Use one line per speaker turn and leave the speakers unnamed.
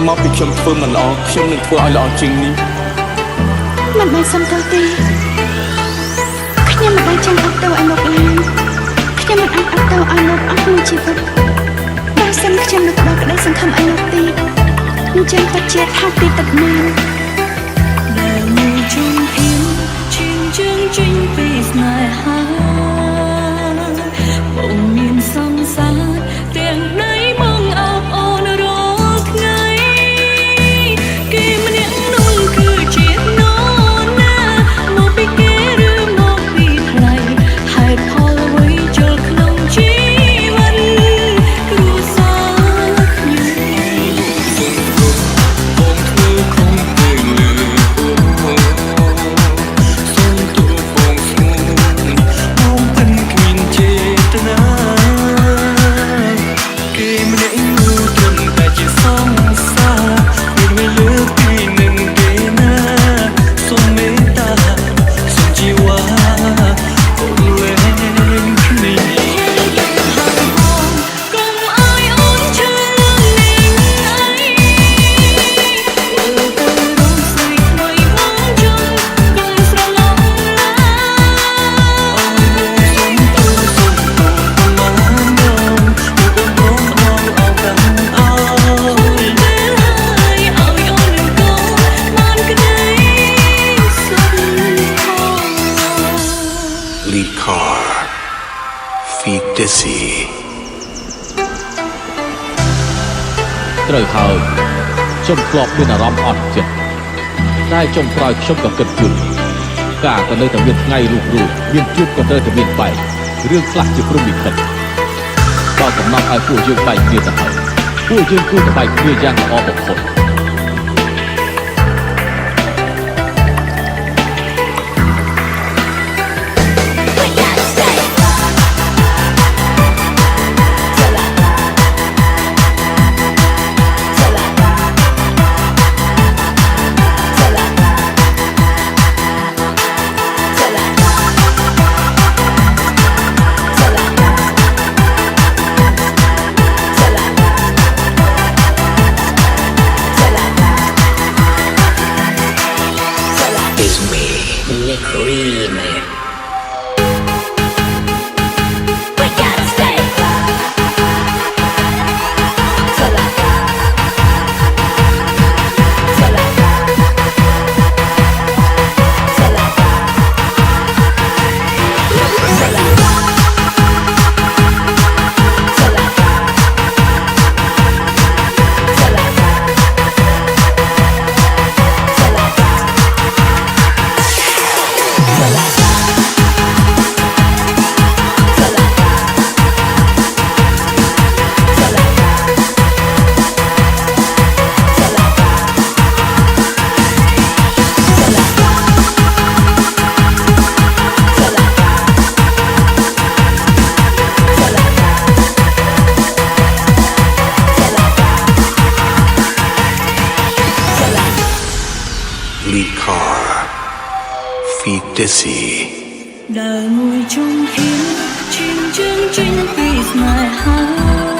មកពីខ្ញុំធ្វើមិនល្អខ្ញុំនឹងធ្វើឲ្យល្អជាងនេះ
មិនបានសំទោសទេខ្ញុំមិនបានចង់អត់ទោសឲ្យលោកឡើយខ្ញុំមិនអាចអត់ទោសឲ្យលោកអស់មួយជីវិតបើសិនខ្ញុំនឹងផ្ដល់ក្តីសង្ឃឹមឲ្យលោកទៀតអញ្ចឹងពិតជាថាពីទឹកមានដែលមួយជុំភៀមជិញជើងចេញពីស្នេហាបងមានសង្សារទាំងដៃបងអបអូនរាល់ថ្ងៃគេម្នាក់នោះគឺជានរណាមកពីគេឬមកពីថ្លៃហេតុផលអ្វីចូលក្នុងជីវិតគ្រួសារខ្ញុំ
បងធ្វើខំពេញលើសូមទូបងស្ងួនបងមិនគ្មានចេតនាគេម្នាក់នោះត្រឹមតែជាសង្សារមានលើពីនឹងគេណាសូមមេត្តាសូមជីវ៉ាកុំវែងគ្នា
ត្រូវហើយខ្ញុំធ្លាប់មានអារម្មណ៍អត់ចិត្តតែចុងក្រោយខ្ញុំក៏គិតយល់ការក៏នៅតែមានថ្ងៃរុះមានជួបក៏ត្រូវតែមានបែករឿងខ្លះជាព្រំវិខិតបើកំណត់ឲ្យពួកយើងបែកគ្នាទៅហើយពួកយើងគួរតែបែកគ្នាយ៉ាងល្អបំផុត
ដែលមួយជុំភៀមជិញជើងចេញពីស្នេហា